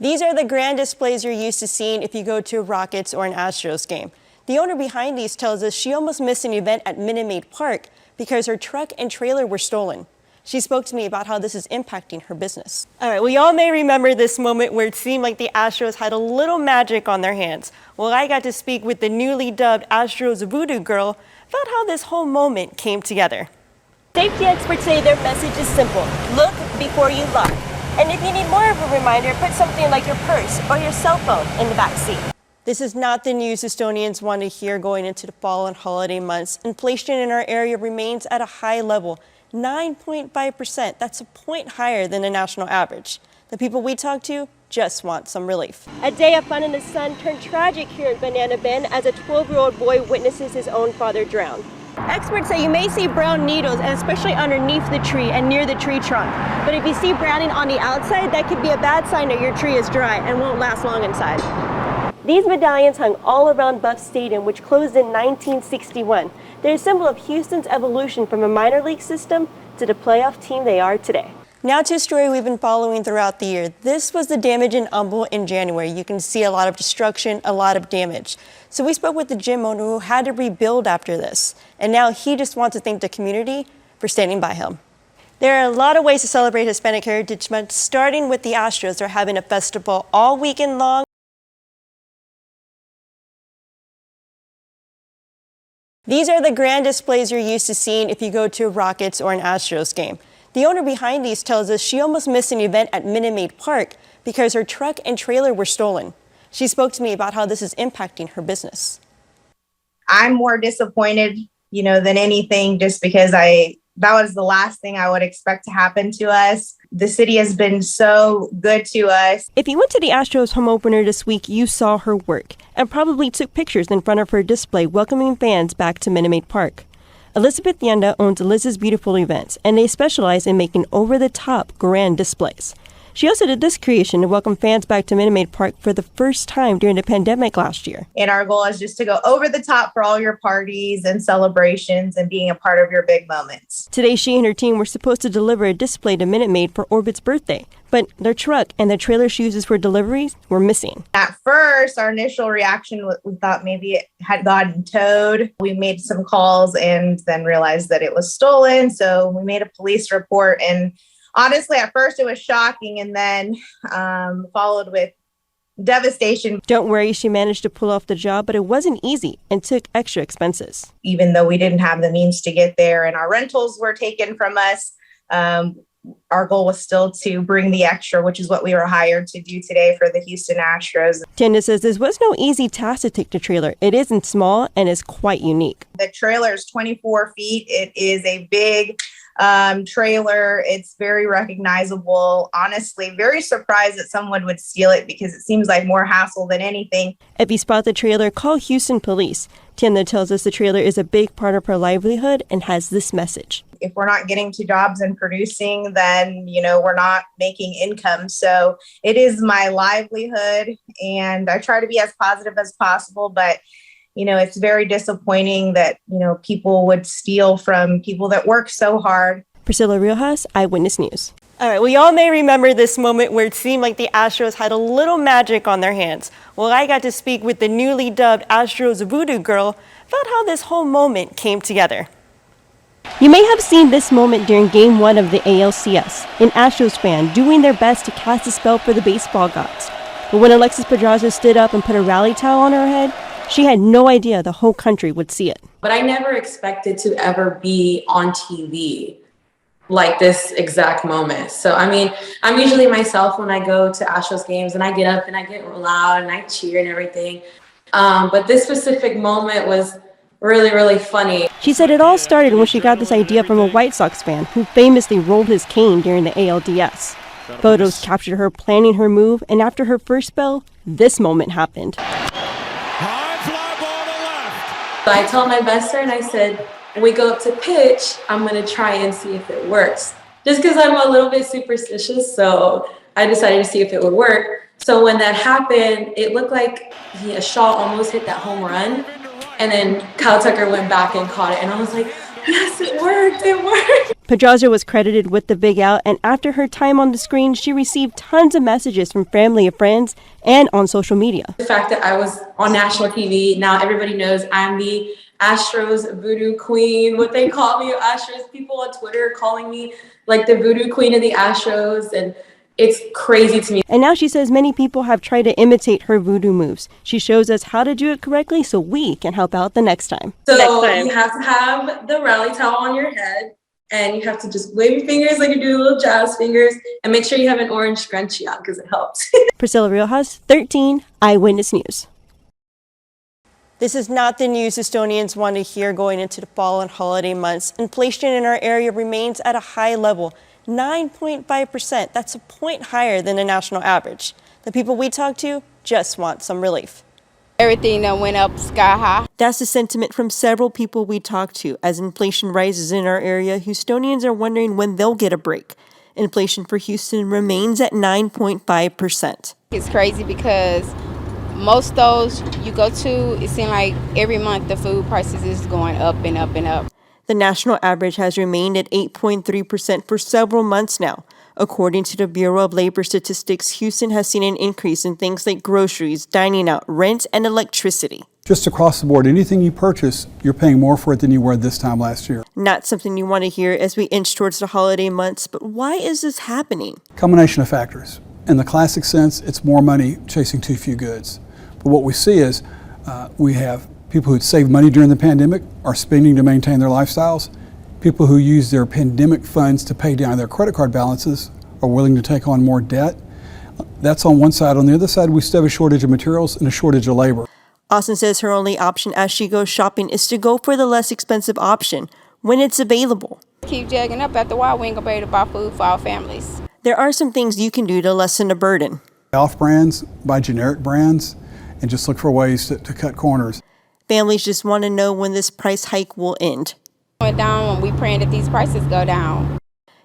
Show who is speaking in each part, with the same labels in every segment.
Speaker 1: These are the grand displays you're used to seeing if you go to a Rockets or an Astros game. The owner behind these tells us she almost missed an event at Minute Maid Park because her truck and trailer were stolen. She spoke to me about how this is impacting her business. All right, well, y'all may remember this moment where it seemed like the Astros had a little magic on their hands. Well, I got to speak with the newly dubbed Astros Voodoo Girl about how this whole moment came together. Safety experts say their message is simple: look before you lock. And if you need more of a reminder, put something like your purse or your cell phone in the back seat. This is not the news Estonians want to hear going into the fall and holiday months. Inflation in our area remains at a high level, 9.5%. That's a point higher than the national average. The people we talk to just want some relief. A day of fun in the sun turned tragic here at Banana Bend as a 12-year-old boy witnesses his own father drown. Experts say you may see brown needles, and especially underneath the tree and near the tree trunk. But if you see browning on the outside, that could be a bad sign that your tree is dry and won't last long inside. These medallions hung all around Buff Stadium, which closed in 1961. They're a symbol of Houston's evolution from a minor league system to the playoff team they are today. Now to a story we've been following throughout the year. This was the damage in Humble in January. You can see a lot of destruction, a lot of damage. So we spoke with the gym owner who had to rebuild after this. And now he just wants to thank the community for standing by him. There are a lot of ways to celebrate Hispanic Heritage Month, starting with the Astros. They're having a festival all weekend long. These are the grand displays you're used to seeing if you go to a Rockets or an Astros game. The owner behind these tells us she almost missed an event at Minute Maid Park because her truck and trailer were stolen. She spoke to me about how this is impacting her business.
Speaker 2: I'm more disappointed, than anything, just because that was the last thing I would expect to happen to us. The city has been so good to us.
Speaker 1: If you went to the Astros home opener this week, you saw her work and probably took pictures in front of her display welcoming fans back to Minute Maid Park. Elizabeth Yenda owns Eliz's Beautiful Events, and they specialize in making over-the-top grand displays. She also did this creation to welcome fans back to Minute Maid Park for the first time during the pandemic last year.
Speaker 2: And our goal is just to go over the top for all your parties and celebrations and being a part of your big moments.
Speaker 1: Today, she and her team were supposed to deliver a display to Minute Maid for Orbit's birthday, but their truck and their trailer she uses for deliveries were missing.
Speaker 2: At first, our initial reaction was we thought maybe it had gotten towed. We made some calls and then realized that it was stolen. So we made a police report, and honestly, at first it was shocking and then followed with devastation.
Speaker 1: Don't worry, she managed to pull off the job, but it wasn't easy and took extra expenses.
Speaker 2: Even though we didn't have the means to get there and our rentals were taken from us, our goal was still to bring the extra, which is what we were hired to do today for the Houston Astros.
Speaker 1: Tanda says this was no easy task to take the trailer. It isn't small and is quite unique.
Speaker 2: The trailer is 24 feet. It is a big trailer. It's very recognizable. Honestly, very surprised that someone would steal it because it seems like more hassle than anything.
Speaker 1: If you spot the trailer, call Houston Police. Tienda tells us the trailer is a big part of her livelihood and has this message.
Speaker 2: If we're not getting to jobs and producing, then, we're not making income. So it is my livelihood, and I try to be as positive as possible, but it's very disappointing that, people would steal from people that work so hard.
Speaker 1: Priscilla Riojas, Eyewitness News. All right, well, y'all may remember this moment where it seemed like the Astros had a little magic on their hands. Well, I got to speak with the newly dubbed Astros Voodoo Girl about how this whole moment came together. You may have seen this moment during Game 1 of the ALCS, an Astros fan doing their best to cast a spell for the baseball gods. But when Alexis Pedraza stood up and put a rally towel on her head, she had no idea the whole country would see it.
Speaker 3: But I never expected to ever be on TV like this exact moment. So, I'm usually myself when I go to Astros games, and I get up and I get loud and I cheer and everything. But this specific moment was really, really funny.
Speaker 1: She said it all started when she got this idea from a White Sox fan who famously rolled his cane during the ALDS. Photos captured her planning her move, and after her first spell, this moment happened.
Speaker 3: So I told my best friend, I said, when we go up to pitch, I'm going to try and see if it works. Just because I'm a little bit superstitious, so I decided to see if it would work. So when that happened, it looked like a shot almost hit that home run. And then Kyle Tucker went back and caught it. And I was like, yes, it worked.
Speaker 1: Pedraza was credited with the big out, and after her time on the screen, she received tons of messages from family and friends and on social media.
Speaker 3: The fact that I was on national TV, now everybody knows I'm the Astros voodoo queen, what they call me, Astros. People on Twitter are calling me like the voodoo queen of the Astros, and it's crazy to me.
Speaker 1: And now she says many people have tried to imitate her voodoo moves. She shows us how to do it correctly so we can help out the next time.
Speaker 3: So you have to have the rally towel on your head, and you have to just wave your fingers like you do little jazz fingers, and make sure you have an orange scrunchie on because it helps.
Speaker 1: Priscilla Riojas, 13 Eyewitness News. This is not the news Estonians want to hear going into the fall and holiday months. Inflation in our area remains at a high level, 9.5%. That's a point higher than the national average. The people we talk to just want some relief.
Speaker 4: Everything that went up sky high.
Speaker 1: That's the sentiment from several people we talked to. As inflation rises in our area, Houstonians are wondering when they'll get a break. Inflation for Houston remains at 9.5%.
Speaker 4: It's crazy because most stores you go to, it seems like every month the food prices is going up and up and up.
Speaker 1: The national average has remained at 8.3% for several months now. According to the Bureau of Labor Statistics, Houston has seen an increase in things like groceries, dining out, rent, and electricity.
Speaker 5: Just across the board, anything you purchase, you're paying more for it than you were this time last year.
Speaker 1: Not something you want to hear as we inch towards the holiday months, but why is this happening?
Speaker 5: Combination of factors. In the classic sense, it's more money chasing too few goods. But what we see is we have people who saved money during the pandemic are spending to maintain their lifestyles. People who use their pandemic funds to pay down their credit card balances are willing to take on more debt. That's on one side. On the other side, we still have a shortage of materials and a shortage of labor.
Speaker 1: Austin says her only option as she goes shopping is to go for the less expensive option when it's available.
Speaker 4: Keep jagging up. After a while, we ain't gonna be able to buy food for our families.
Speaker 1: There are some things you can do to lessen the burden.
Speaker 5: Off brands, buy generic brands, and just look for ways to cut corners.
Speaker 1: Families just want to know when this price hike will end.
Speaker 4: Went down when we praying that these prices go down.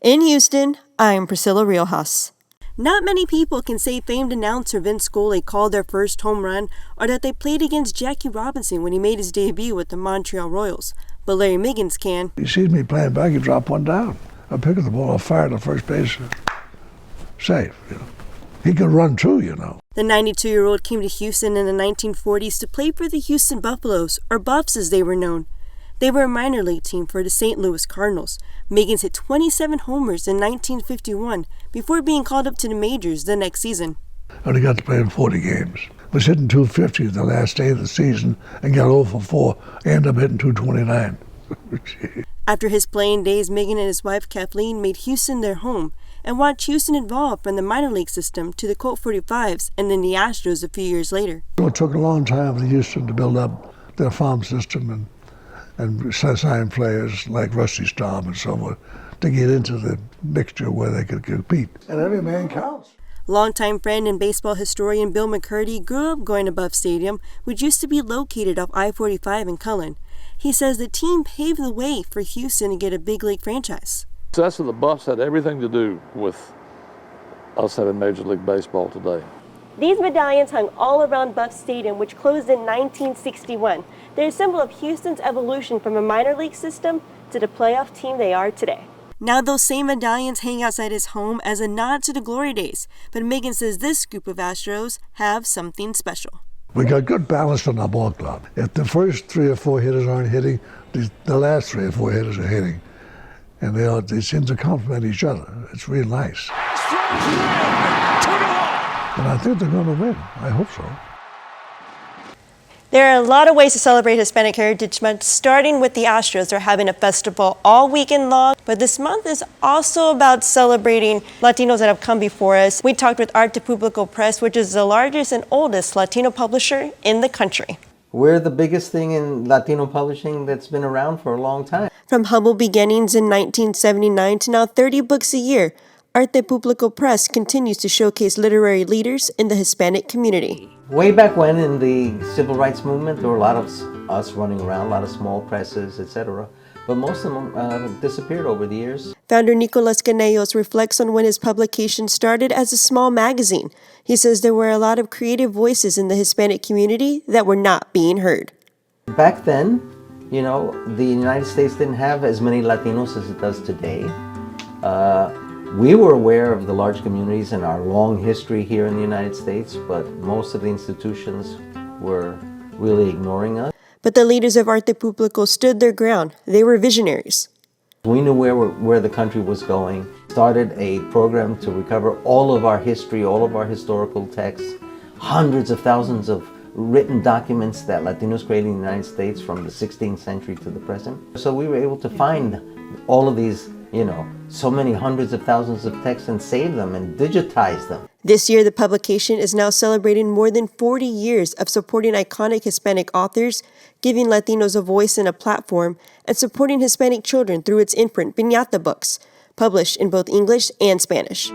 Speaker 1: In Houston, I'm Priscilla Riojas. Not many people can say famed announcer Vince Scully called their first home run or that they played against Jackie Robinson when he made his debut with the Montreal Royals. But Larry Miggins can.
Speaker 6: He sees me playing back, he dropped one down. I picked the ball off fire to first base. Safe, you know. He could run too, you know.
Speaker 1: The 92-year-old came to Houston in the 1940s to play for the Houston Buffaloes, or Buffs as they were known. They were a minor league team for the St. Louis Cardinals. Miggins hit 27 homers in 1951 before being called up to the majors the next season.
Speaker 6: I only got to play in 40 games. Was hitting 250 the last day of the season and got 0 for 4. Ended up hitting 229.
Speaker 1: After his playing days, Miggins and his wife Kathleen made Houston their home and watched Houston evolve from the minor league system to the Colt 45s and then the Astros a few years later.
Speaker 6: It took a long time for Houston to build up their farm system and sign players like Rusty Staub and so forth to get into the mixture where they could compete. And every man counts.
Speaker 1: Longtime friend and baseball historian Bill McCurdy grew up going to Buff Stadium, which used to be located off I-45 in Cullen. He says the team paved the way for Houston to get a big league franchise.
Speaker 7: The success of the Buffs had everything to do with us having Major League Baseball today.
Speaker 1: These medallions hung all around Buff Stadium, which closed in 1961. They're a symbol of Houston's evolution from a minor league system to the playoff team they are today. Now those same medallions hang outside his home as a nod to the glory days, but Miggins says this group of Astros have something special.
Speaker 6: We got good balance in our ball club. If the first 3 or 4 hitters aren't hitting, the last 3 or 4 hitters are hitting. And they seem to complement each other. It's real nice. And I think they're going to win. I hope so.
Speaker 1: There are a lot of ways to celebrate Hispanic Heritage Month, starting with the Astros. They're having a festival all weekend long, but this month is also about celebrating Latinos that have come before us. We talked with Arte Publico Press, which is the largest and oldest Latino publisher in the country.
Speaker 8: We're the biggest thing in Latino publishing that's been around for a long time.
Speaker 1: From humble beginnings in 1979 to now 30 books a year, Arte Publico Press continues to showcase literary leaders in the Hispanic community.
Speaker 8: Way back when in the civil rights movement, there were a lot of us running around, a lot of small presses, etc. But most of them disappeared over the years.
Speaker 1: Founder Nicolas Canellos reflects on when his publication started as a small magazine. He says there were a lot of creative voices in the Hispanic community that were not being heard.
Speaker 8: Back then, You know, the United States didn't have as many Latinos as it does today. We were aware of the large communities and our long history here in the United States, but most of the institutions were really ignoring us.
Speaker 1: But the leaders of Arte Publico stood their ground. They were visionaries.
Speaker 8: We knew where the country was going, started a program to recover all of our history, all of our historical texts, hundreds of thousands of written documents that Latinos created in the United States from the 16th century to the present. So we were able to find all of these, you know, so many hundreds of thousands of texts and save them and digitize them.
Speaker 1: This year, the publication is now celebrating more than 40 years of supporting iconic Hispanic authors, giving Latinos a voice and a platform, and supporting Hispanic children through its imprint Piñata books, published in both English and Spanish.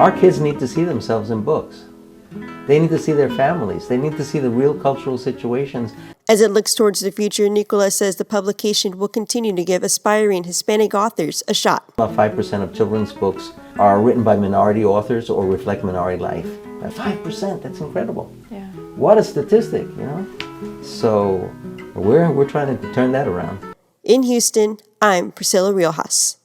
Speaker 8: Our kids need to see themselves in books. They need to see their families. They need to see the real cultural situations.
Speaker 1: As it looks towards the future, Nicolas says the publication will continue to give aspiring Hispanic authors a shot.
Speaker 8: About 5% of children's books are written by minority authors or reflect minority life. 5%, that's incredible.
Speaker 4: Yeah.
Speaker 8: What a statistic, you know? So we're trying to turn that around.
Speaker 1: In Houston, I'm Priscilla Riojas.